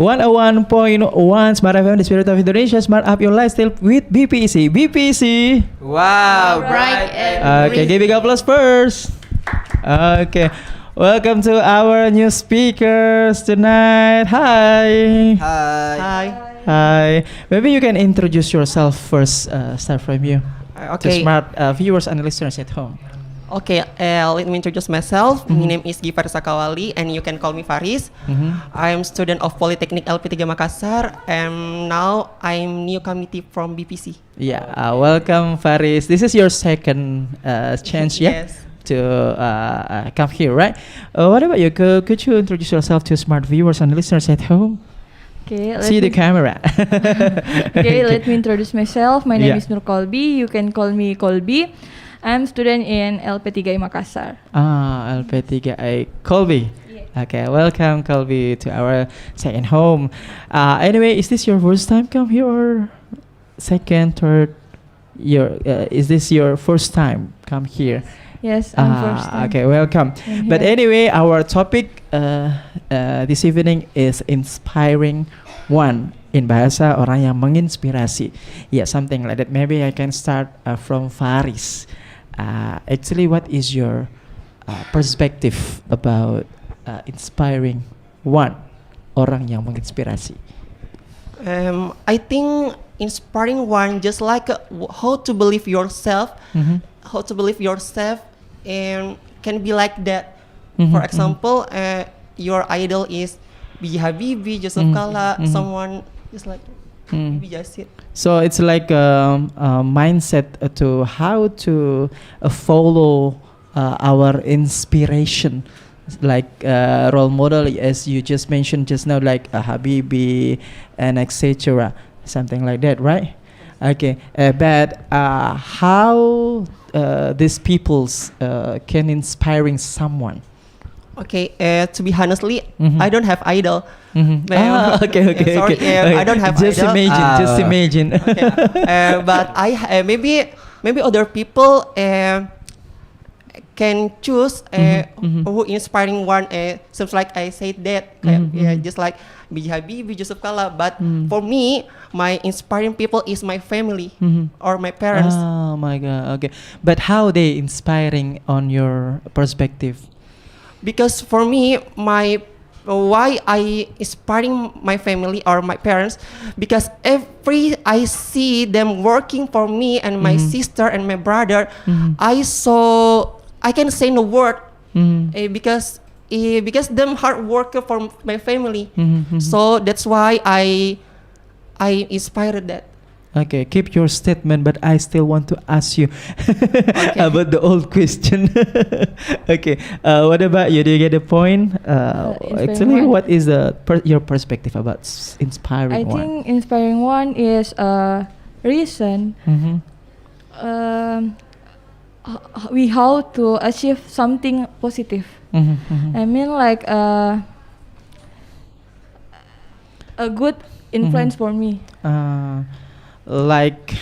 101.1 Smart FM, the spirit of Indonesia. Smart up your lifestyle with BPEC. BPEC. Wow, bright and Okay, give it applause first. Okay, welcome to our new speakers tonight. Hi. Hi. Maybe you can introduce yourself first. Start from you. To smart viewers and listeners at home. Okay, let me introduce myself. My name is Gifar Sakawali and you can call me Faris. I am student of Polytechnic LP3 Makassar and now I'm new committee from BPC. Yeah, welcome Faris. This is your second chance, yeah? Yes. To come here, right? What about you? Could you introduce yourself to smart viewers and listeners at home? Okay, see the camera. Okay, let me introduce myself. My name is Nur Kolbi. You can call me Kolbi. I'm student in LP3 Makassar. LP3 Kolbi. Yeah. Okay, welcome Kolbi to our second home. Anyway, is this your first time come here or second, third? Is this your first time come here? Yes, I'm first time. Okay, welcome. But anyway, our topic this evening is inspiring one. In Bahasa, orang yang menginspirasi. Yeah, something like that. Maybe I can start from Faris. Actually, what is your perspective about inspiring one, orang yang menginspirasi? I think inspiring one just like how to believe yourself, how to believe yourself, and can be like that. For example, your idol is B. Habibie, Joseph Kala, someone just like So it's like a mindset to how to follow our inspiration, like role model, as you just mentioned just now, like Habibie and etc. Something like that, right? Okay, but how these peoples can inspiring someone? Okay, to be honestly, I don't have idol. Okay. I don't have just idol. Just imagine. Okay. But I maybe other people can choose who inspiring one. Seems like I said that, just like B. Habibie, Joseph Kala. But for me, my inspiring people is my family or my parents. Oh my God. Okay, but how they inspiring on your perspective? Because for me, why I inspiring my family or my parents, because I see them working for me and my sister and my brother, I can say no word because them hard worker for my family. So that's why I inspired that. Okay, keep your statement, but I still want to ask you about the old question. Okay, what about you? Do you get the point? Actually, what is your perspective about inspiring one? I think inspiring one is a reason we how to achieve something positive. I mean, like a good influence for me. Like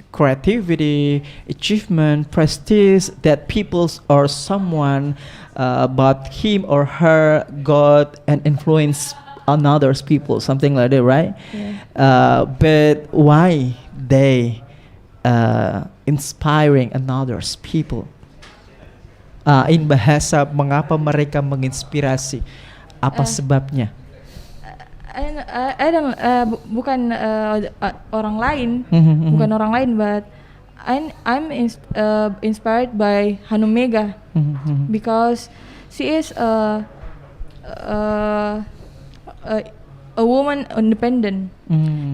creativity, achievement, prestige that people's or someone but him or her got an influence on others people, something like that, right? Yeah. But why they inspiring others people? In Bahasa, mengapa mereka menginspirasi? Apa sebabnya? I don't bukan orang lain, bukan orang lain, but I'm inspired by Hanum Mega because she is a woman independent.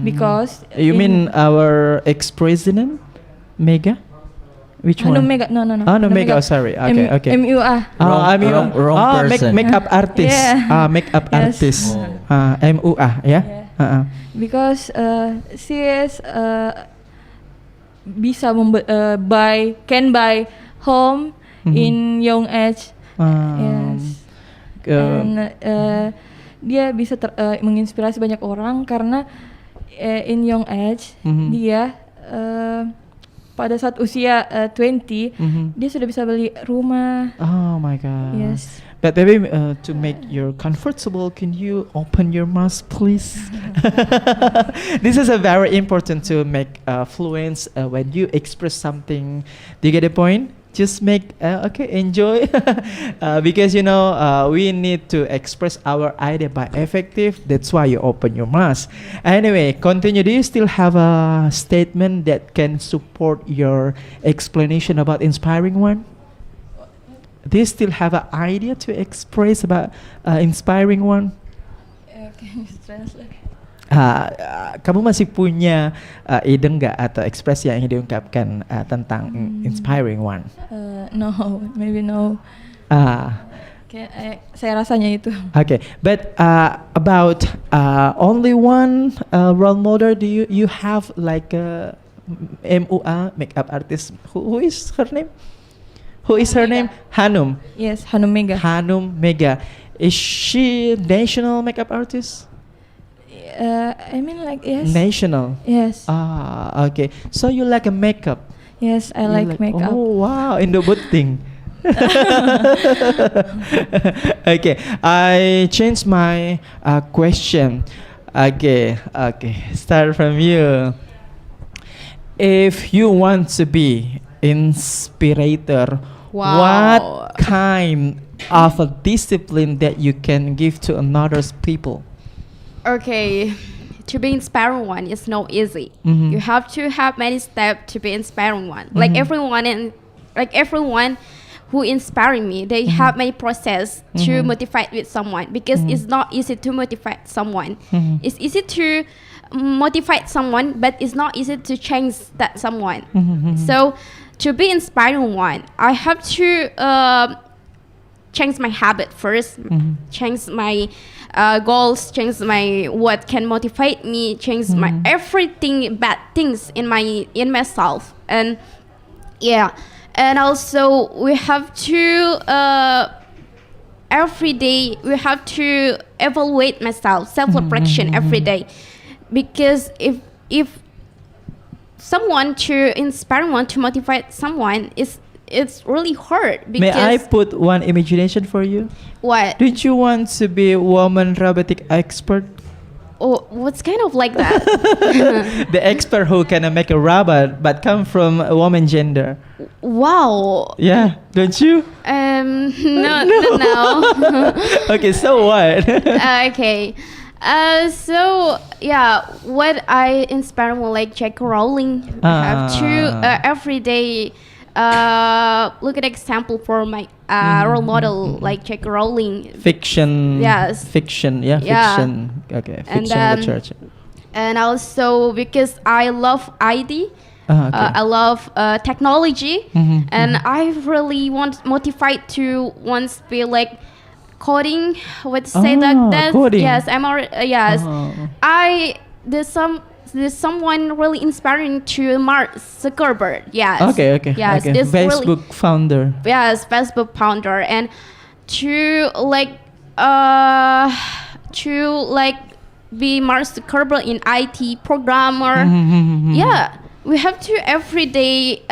Because you mean our ex-president Mega? Which Hanum one? Mega, no. No, Mega. Oh, sorry. Okay. MUA. Wrong person. Makeup artist. Yeah. Makeup Yes. artist. MUA, yeah. Because she is bisa can buy home in young age. Yes. And dia bisa menginspirasi banyak orang karena in young age dia pada saat usia 20 dia sudah bisa beli rumah. Oh my God. Yes. But maybe to make you comfortable, can you open your mouth, please? This is a very important to make fluence when you express something. Do you get the point? Just make okay, enjoy, because we need to express our idea by effective. That's why you open your mouth. Anyway, continue. Do you still have a statement that can support your explanation about inspiring one? Do you still have an idea to express about inspiring one? Can you translate? Kamu masih punya ide nggak atau ekspresi yang ingin diungkapkan tentang inspiring one? No, maybe no. Saya rasanya itu. Okay, but about only one role model, do you have like a MUA makeup artist? Who is her name? Who is her name? Hanum. Yes, Hanum Mega. Hanum Mega. Is she national makeup artist? I mean like yes. National. Yes. Okay. So you like a makeup? Yes, I like makeup. Oh wow, Indo thing. Okay, I changed my question. Okay. Start from you. If you want to be inspirator, what kind of a discipline that you can give to another people? Okay, to be inspiring one is not easy. You have to have many steps to be inspiring one. Like everyone who inspiring me, they have many process to motivate with someone, because it's not easy to motivate someone. It's easy to motivate someone, but it's not easy to change that someone. So to be inspiring one, I have to change my habit first, change my goals, change my what can motivate me, change my everything bad things in myself, and and also we have to every day we have to evaluate myself, self-reflection every day, because if someone to inspire one, to motivate someone, it's really hard. May I put one imagination for you? What? Don't you want to be a woman robotic expert? Oh, what's kind of like that? The expert who can make a robot but come from a woman gender. Wow. Yeah, don't you? No. Okay, so what? Okay. So yeah, what I inspire more like J.K. Rowling. Have to every day look at example for my role model like J.K. Rowling. Fiction. Yes. Fiction. Yeah. Fiction. Okay. Fiction literature. And also because I love ID. Okay. I love technology, and I really want motivate to once be like coding. What to say like that? Coding. Yes, I'm already. Yes, there's someone really inspiring to Mark Zuckerberg. Yes. Okay. Yes, okay. Facebook founder. Yes, Facebook founder, and to be Mark Zuckerberg in IT programmer. Yeah. We have to every day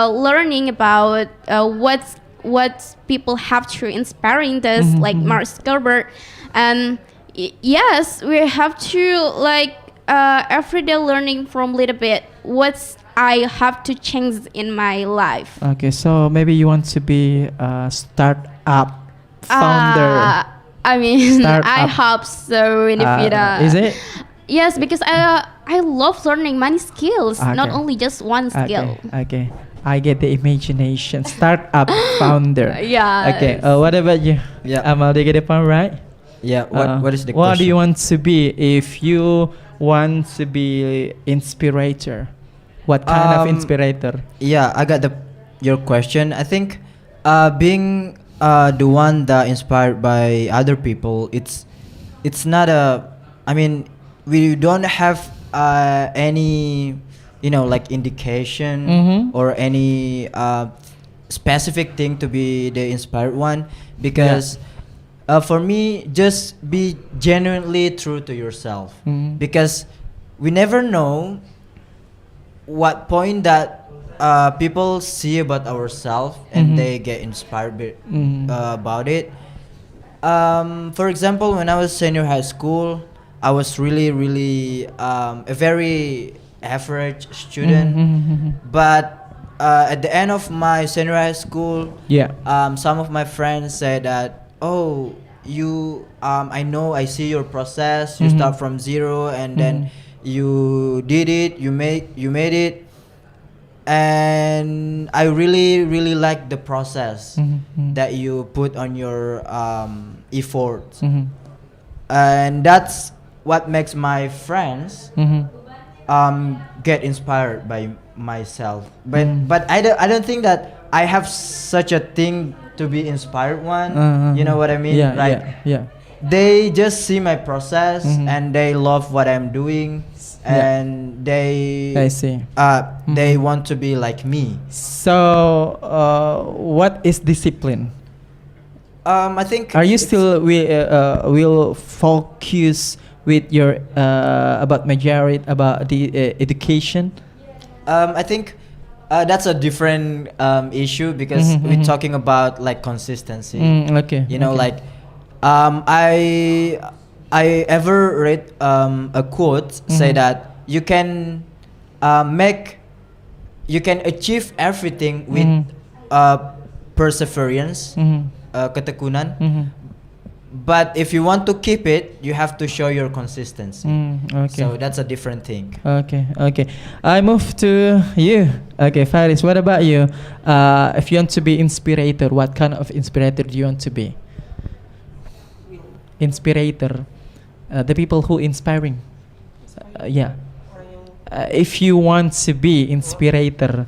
learning about what people have to inspiring this like Mark Zuckerberg, and yes, we have to every day learning from little bit what I have to change in my life. Okay, so maybe you want to be a startup founder. I mean, Startup. I hope so in the future. Is it? Yes, because I love learning many skills, not only just one skill. Okay. I get the imagination. Startup founder. Yeah. Okay. What about you? Yeah. Amal, do you get the point right? Yeah. What is the question? What do you want to be if you want to be inspirator? What kind of inspirator? Yeah, I got your question. I think being the one that inspired by other people, it's not I mean, we don't have any like indication or any specific thing to be the inspired one, because for me, just be genuinely true to yourself, because we never know what point that people see about ourselves and they get inspired about it. For example, when I was senior high school, I was really a very average student. But at the end of my senior high school, some of my friends said that, oh, you, I see your process. You start from zero and then you did it. You made it. And I really like the process that you put on your efforts, and that's what makes my friends get inspired by myself. But I don't think that I have such a thing to be inspired one. You know what I mean? Yeah. They just see my process and they love what I'm doing. And I see. They want to be like me. So, what is discipline? I think. Are you still will focus with your about majority about the education? I think that's a different issue because we're talking about like consistency. Okay. You know, like I ever read a quote say that you can achieve everything with perseverance, ketekunan. But if you want to keep it, you have to show your consistency. Okay. So that's a different thing. Okay. I move to you. Okay, Faris, what about you? If you want to be inspirator, what kind of inspirator do you want to be? Inspirator. The people who inspiring. If you want to be inspirator.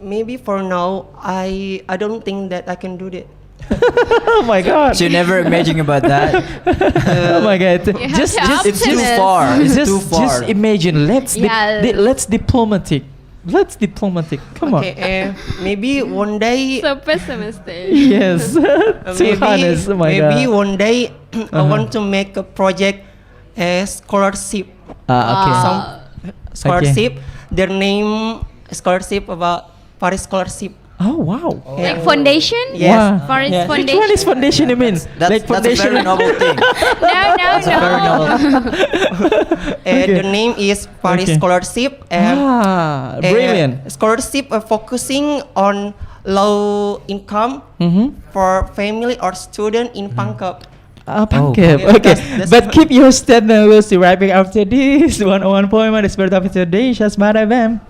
Maybe for now, I don't think that I can do that. Oh my God! You never imagine about that. Oh my God! Just it's too far. It's too far. Just imagine. Let's diplomatic. Let's diplomatic. Come on. Maybe one day. So pessimistic. Yes. Too honest. Oh my God. Maybe one day I want to make a project as scholarship. Okay. Some scholarship. Their name scholarship about Paris scholarship. Oh wow. Like foundation? Yes. Wow. Forest Which foundation? one is foundation? You mean like That's a very noble thing. No. Very noble. The name is Paris Okay. scholarship. And brilliant. Scholarship focusing on low income for family or student in Pangkep. Pangkep. Yeah, Okay, that's but keep your statement. We'll see right back after this. 101.1 is Smartfm today. Smartfm.